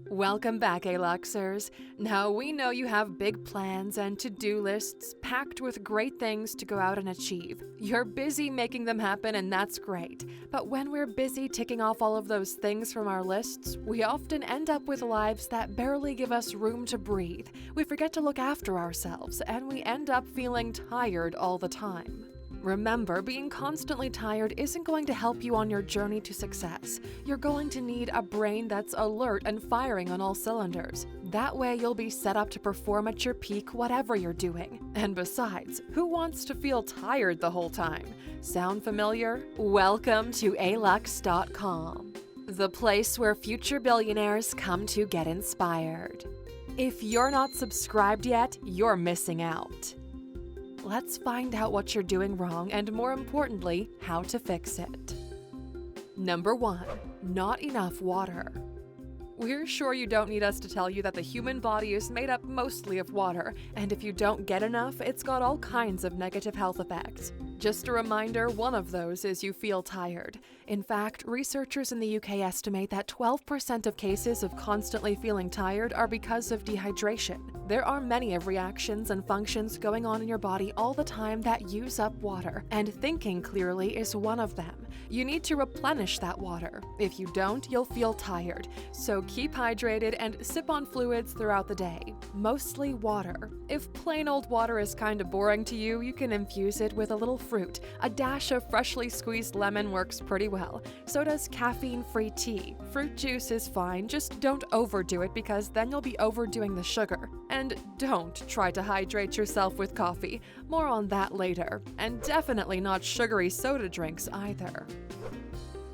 Welcome back, A-Luxers. Now, we know you have big plans and to-do lists packed with great things to go out and achieve. You're busy making them happen, and that's great. But when we're busy ticking off all of those things from our lists, we often end up with lives that barely give us room to breathe. We forget to look after ourselves, and we end up feeling tired all the time. Remember, being constantly tired isn't going to help you on your journey to success. You're going to need a brain that's alert and firing on all cylinders. That way, you'll be set up to perform at your peak whatever you're doing. And besides, who wants to feel tired the whole time? Sound familiar? Welcome to alux.com, the place where future billionaires come to get inspired. If you're not subscribed yet, you're missing out. Let's find out what you're doing wrong and, more importantly, how to fix it. Number 1. Not enough water. We're sure you don't need us to tell you that the human body is made up mostly of water, and if you don't get enough, it's got all kinds of negative health effects. Just a reminder, one of those is you feel tired. In fact, researchers in the UK estimate that 12% of cases of constantly feeling tired are because of dehydration. There are many of reactions and functions going on in your body all the time that use up water, and thinking clearly is one of them. You need to replenish that water. If you don't, you'll feel tired. So keep hydrated and sip on fluids throughout the day. Mostly water. If plain old water is kind of boring to you, you can infuse it with a little fruit. A dash of freshly squeezed lemon works pretty well. So does caffeine-free tea. Fruit juice is fine, just don't overdo it because then you'll be overdoing the sugar. And don't try to hydrate yourself with coffee. More on that later. And definitely not sugary soda drinks either.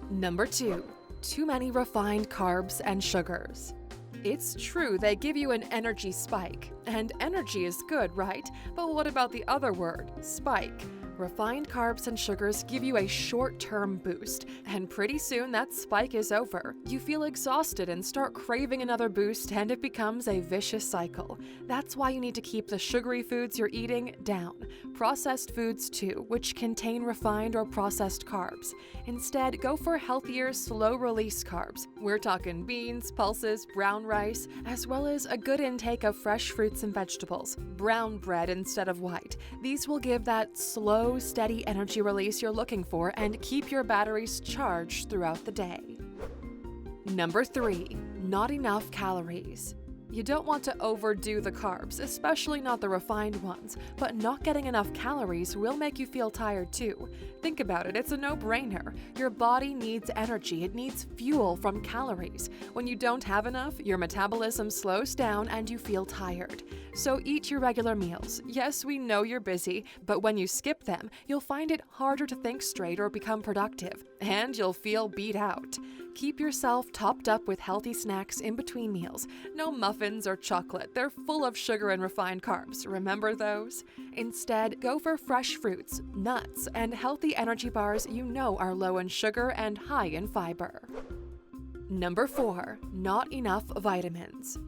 Number 2. Too many refined carbs and sugars. It's true they give you an energy spike. And energy is good, right? But what about the other word, spike? Refined carbs and sugars give you a short-term boost, and pretty soon that spike is over. You feel exhausted and start craving another boost, and it becomes a vicious cycle. That's why you need to keep the sugary foods you're eating down. Processed foods too, which contain refined or processed carbs. Instead, go for healthier, slow-release carbs. We're talking beans, pulses, brown rice, as well as a good intake of fresh fruits and vegetables. Brown bread instead of white. These will give that slow, steady energy release you're looking for and keep your batteries charged throughout the day. Number 3. Not enough calories. You don't want to overdo the carbs, especially not the refined ones, but not getting enough calories will make you feel tired too. Think about it, it's a no-brainer. Your body needs energy, it needs fuel from calories. When you don't have enough, your metabolism slows down and you feel tired. So eat your regular meals. Yes, we know you're busy, but when you skip them, you'll find it harder to think straight or become productive, and you'll feel beat out. Keep yourself topped up with healthy snacks in between meals. No muffins or chocolate, they're full of sugar and refined carbs. Remember those? Instead, go for fresh fruits, nuts, and healthy energy bars you know are low in sugar and high in fiber. Number 4. Not enough vitamins.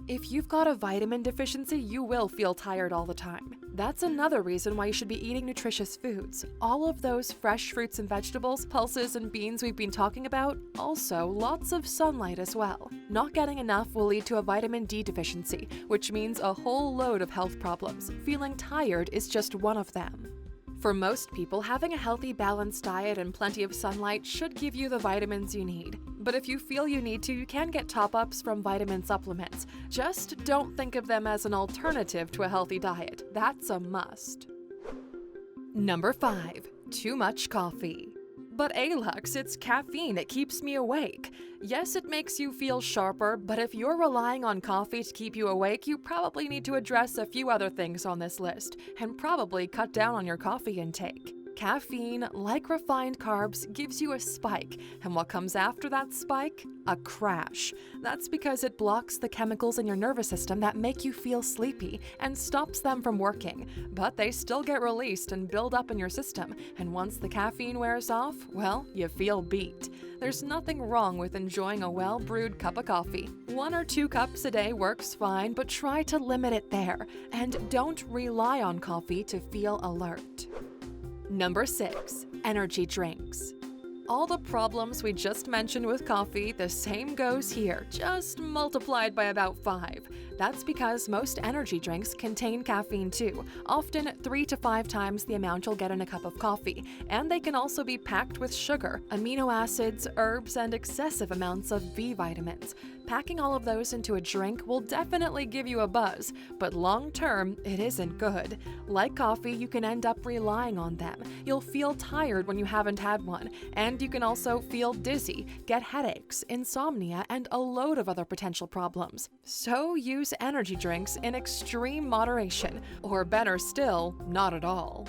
If you've got a vitamin deficiency, you will feel tired all the time. That's another reason why you should be eating nutritious foods. All of those fresh fruits and vegetables, pulses, and beans we've been talking about, also lots of sunlight as well. Not getting enough will lead to a vitamin D deficiency, which means a whole load of health problems. Feeling tired is just one of them. For most people, having a healthy, balanced diet and plenty of sunlight should give you the vitamins you need. But if you feel you need to, you can get top-ups from vitamin supplements. Just don't think of them as an alternative to a healthy diet. That's a must. Number 5. Too much coffee. But A-Lux, it's caffeine, it keeps me awake. Yes, it makes you feel sharper, but if you're relying on coffee to keep you awake, you probably need to address a few other things on this list, and probably cut down on your coffee intake. Caffeine, like refined carbs, gives you a spike, and what comes after that spike? A crash. That's because it blocks the chemicals in your nervous system that make you feel sleepy and stops them from working, but they still get released and build up in your system, and once the caffeine wears off, well, you feel beat. There's nothing wrong with enjoying a well-brewed cup of coffee. 1 or 2 cups a day works fine, but try to limit it there, and don't rely on coffee to feel alert. Number 6. Energy drinks. All the problems we just mentioned with coffee, the same goes here, just multiplied by about 5. That's because most energy drinks contain caffeine too, often 3 to 5 times the amount you'll get in a cup of coffee, and they can also be packed with sugar, amino acids, herbs, and excessive amounts of B vitamins. Packing all of those into a drink will definitely give you a buzz, but long term, it isn't good. Like coffee, you can end up relying on them. You'll feel tired when you haven't had one, and you can also feel dizzy, get headaches, insomnia, and a load of other potential problems. So use energy drinks in extreme moderation, or better still, not at all.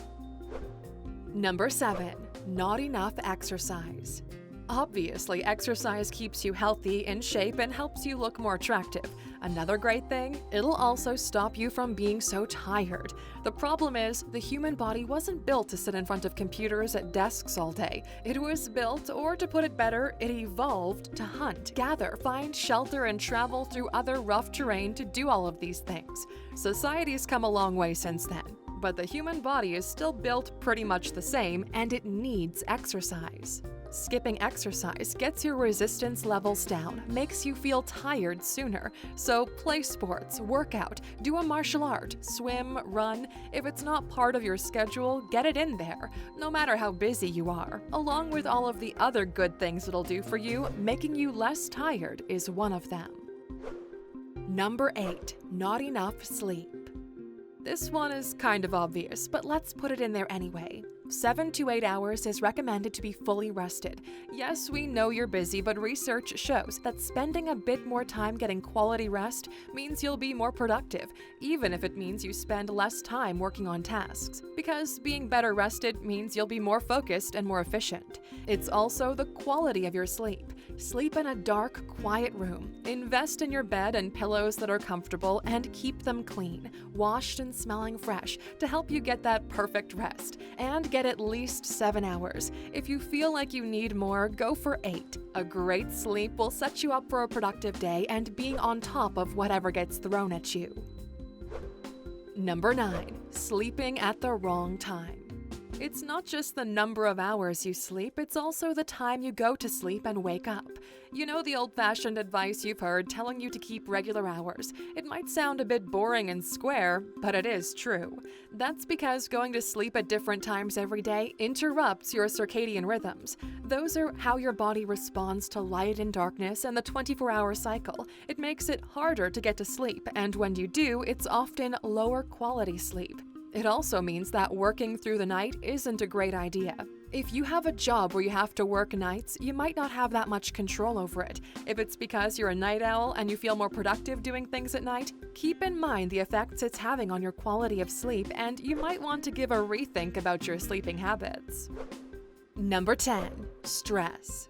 Number 7. Not enough exercise. Obviously, exercise keeps you healthy, in shape, and helps you look more attractive. Another great thing, it'll also stop you from being so tired. The problem is, the human body wasn't built to sit in front of computers at desks all day. It was built, or to put it better, it evolved to hunt, gather, find shelter, and travel through other rough terrain to do all of these things. Society's come a long way since then, but the human body is still built pretty much the same, and it needs exercise. Skipping exercise gets your resistance levels down, makes you feel tired sooner. So play sports, work out, do a martial art, swim, run. If it's not part of your schedule, get it in there, no matter how busy you are. Along with all of the other good things it'll do for you, making you less tired is one of them. Number 8. Not enough sleep. This one is kind of obvious, but let's put it in there anyway. 7 to 8 hours is recommended to be fully rested. Yes, we know you're busy, but research shows that spending a bit more time getting quality rest means you'll be more productive, even if it means you spend less time working on tasks. Because being better rested means you'll be more focused and more efficient. It's also the quality of your sleep. Sleep in a dark, quiet room. Invest in your bed and pillows that are comfortable, and keep them clean, washed and smelling fresh to help you get that perfect rest. And get at least 7 hours. If you feel like you need more, go for 8. A great sleep will set you up for a productive day and being on top of whatever gets thrown at you. Number 9. Sleeping at the wrong time. It's not just the number of hours you sleep, it's also the time you go to sleep and wake up. You know the old-fashioned advice you've heard telling you to keep regular hours. It might sound a bit boring and square, but it is true. That's because going to sleep at different times every day interrupts your circadian rhythms. Those are how your body responds to light and darkness and the 24-hour cycle. It makes it harder to get to sleep, and when you do, it's often lower quality sleep. It also means that working through the night isn't a great idea. If you have a job where you have to work nights, you might not have that much control over it. If it's because you're a night owl and you feel more productive doing things at night, keep in mind the effects it's having on your quality of sleep, and you might want to give a rethink about your sleeping habits. Number 10. Stress.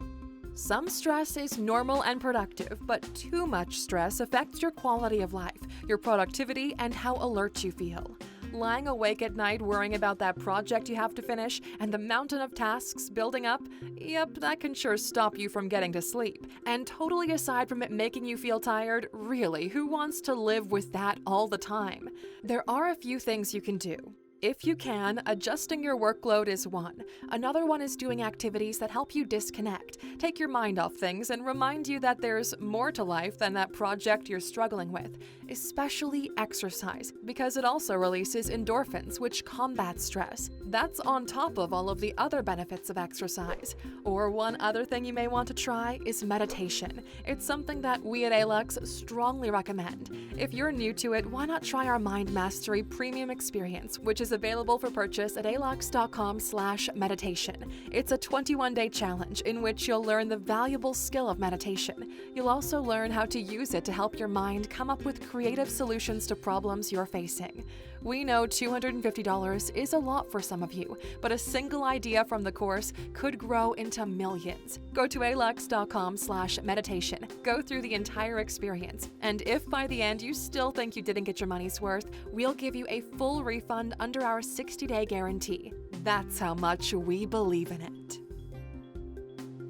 Some stress is normal and productive, but too much stress affects your quality of life, your productivity, and how alert you feel. Lying awake at night worrying about that project you have to finish and the mountain of tasks building up, yep, that can sure stop you from getting to sleep. And totally aside from it making you feel tired, really, who wants to live with that all the time? There are a few things you can do. If you can, adjusting your workload is one. Another one is doing activities that help you disconnect, take your mind off things, and remind you that there's more to life than that project you're struggling with. Especially exercise, because it also releases endorphins, which combat stress. That's on top of all of the other benefits of exercise. Or one other thing you may want to try is meditation. It's something that we at ALUX strongly recommend. If you're new to it, why not try our Mind Mastery Premium Experience, which is available for purchase at alux.com/meditation. It's a 21-day challenge in which you'll learn the valuable skill of meditation. You'll also learn how to use it to help your mind come up with creative solutions to problems you're facing. We know $250 is a lot for some of you, but a single idea from the course could grow into millions. Go to alux.com/meditation, go through the entire experience, and if by the end you still think you didn't get your money's worth, we'll give you a full refund under our 60-day guarantee. That's how much we believe in it.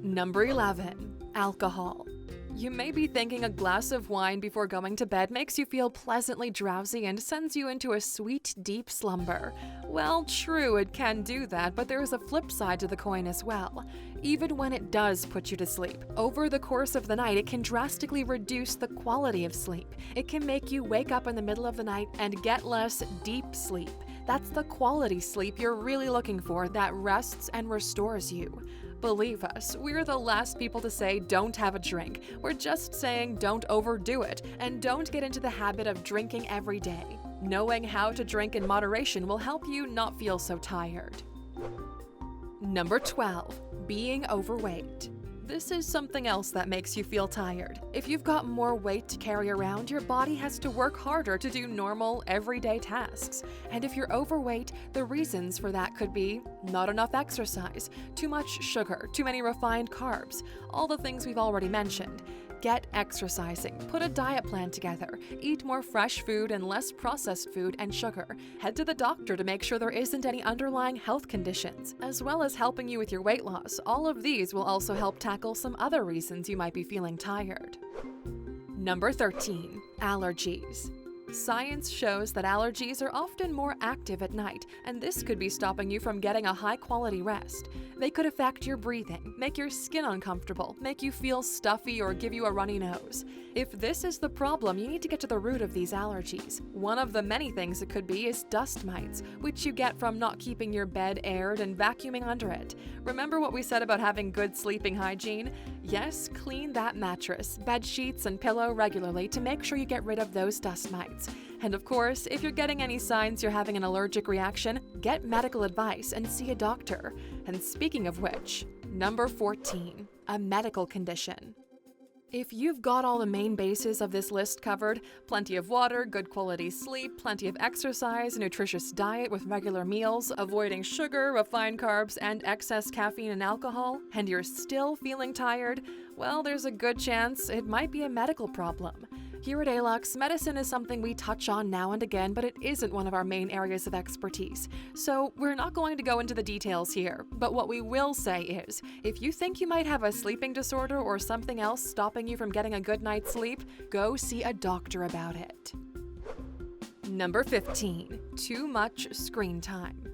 Number 11. Alcohol. You may be thinking a glass of wine before going to bed makes you feel pleasantly drowsy and sends you into a sweet, deep slumber. Well, true, it can do that, but there is a flip side to the coin as well. Even when it does put you to sleep, over the course of the night, it can drastically reduce the quality of sleep. It can make you wake up in the middle of the night and get less deep sleep. That's the quality sleep you're really looking for that rests and restores you. Believe us, we're the last people to say don't have a drink. We're just saying don't overdo it and don't get into the habit of drinking every day. Knowing how to drink in moderation will help you not feel so tired. Number 12, being overweight. This is something else that makes you feel tired. If you've got more weight to carry around, your body has to work harder to do normal, everyday tasks. And if you're overweight, the reasons for that could be not enough exercise, too much sugar, too many refined carbs, all the things we've already mentioned. Get exercising, put a diet plan together, eat more fresh food and less processed food and sugar. Head to the doctor to make sure there isn't any underlying health conditions. As well as helping you with your weight loss, all of these will also help tackle some other reasons you might be feeling tired. Number 13, allergies. Science shows that allergies are often more active at night, and this could be stopping you from getting a high-quality rest. They could affect your breathing, make your skin uncomfortable, make you feel stuffy, or give you a runny nose. If this is the problem, you need to get to the root of these allergies. One of the many things it could be is dust mites, which you get from not keeping your bed aired and vacuuming under it. Remember what we said about having good sleeping hygiene? Yes, clean that mattress, bed sheets, and pillow regularly to make sure you get rid of those dust mites. And of course, if you're getting any signs you're having an allergic reaction, get medical advice and see a doctor. And speaking of which, number 14, a medical condition. If you've got all the main bases of this list covered, plenty of water, good quality sleep, plenty of exercise, a nutritious diet with regular meals, avoiding sugar, refined carbs, and excess caffeine and alcohol, and you're still feeling tired, well, there's a good chance it might be a medical problem. Here at ALUX, medicine is something we touch on now and again, but it isn't one of our main areas of expertise. So we're not going to go into the details here, but what we will say is, if you think you might have a sleeping disorder or something else stopping you from getting a good night's sleep, go see a doctor about it. Number 15, too much screen time.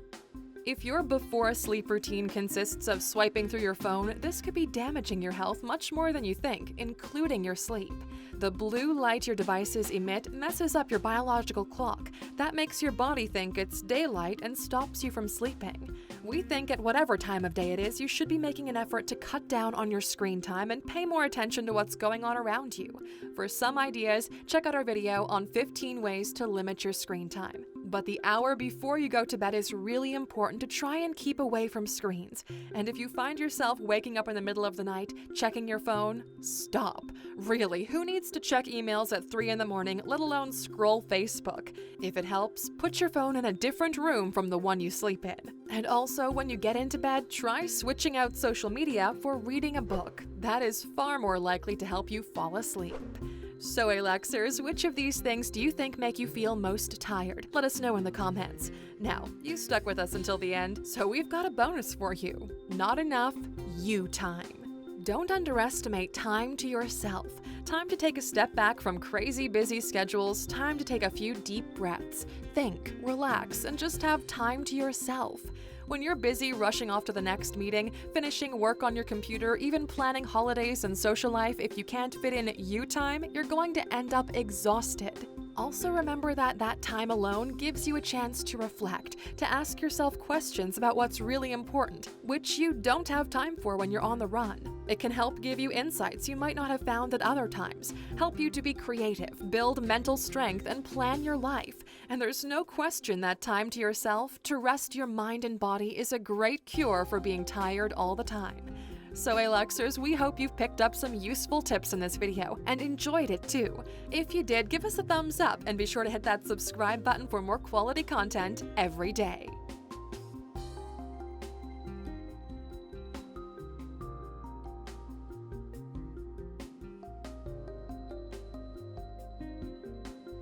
If your before-sleep routine consists of swiping through your phone, this could be damaging your health much more than you think, including your sleep. The blue light your devices emit messes up your biological clock. That makes your body think it's daylight and stops you from sleeping. We think at whatever time of day it is, you should be making an effort to cut down on your screen time and pay more attention to what's going on around you. For some ideas, check out our video on 15 ways to limit your screen time. But the hour before you go to bed is really important to try and keep away from screens. And if you find yourself waking up in the middle of the night, checking your phone, stop. Really, who needs to check emails at 3 in the morning, let alone scroll Facebook? If it helps, put your phone in a different room from the one you sleep in. And also, when you get into bed, try switching out social media for reading a book. That is far more likely to help you fall asleep. So ALUXers, which of these things do you think make you feel most tired? Let us know in the comments. Now, you stuck with us until the end, so we've got a bonus for you. Not enough you time. Don't underestimate time to yourself. Time to take a step back from crazy busy schedules, time to take a few deep breaths. Think, relax, and just have time to yourself. When you're busy rushing off to the next meeting, finishing work on your computer, even planning holidays and social life, if you can't fit in you time, you're going to end up exhausted. Also remember that time alone gives you a chance to reflect, to ask yourself questions about what's really important, which you don't have time for when you're on the run. It can help give you insights you might not have found at other times, help you to be creative, build mental strength, and plan your life. And there's no question that time to yourself, to rest your mind and body, is a great cure for being tired all the time. So ALUXers, we hope you've picked up some useful tips in this video and enjoyed it too. If you did, give us a thumbs up and be sure to hit that subscribe button for more quality content every day.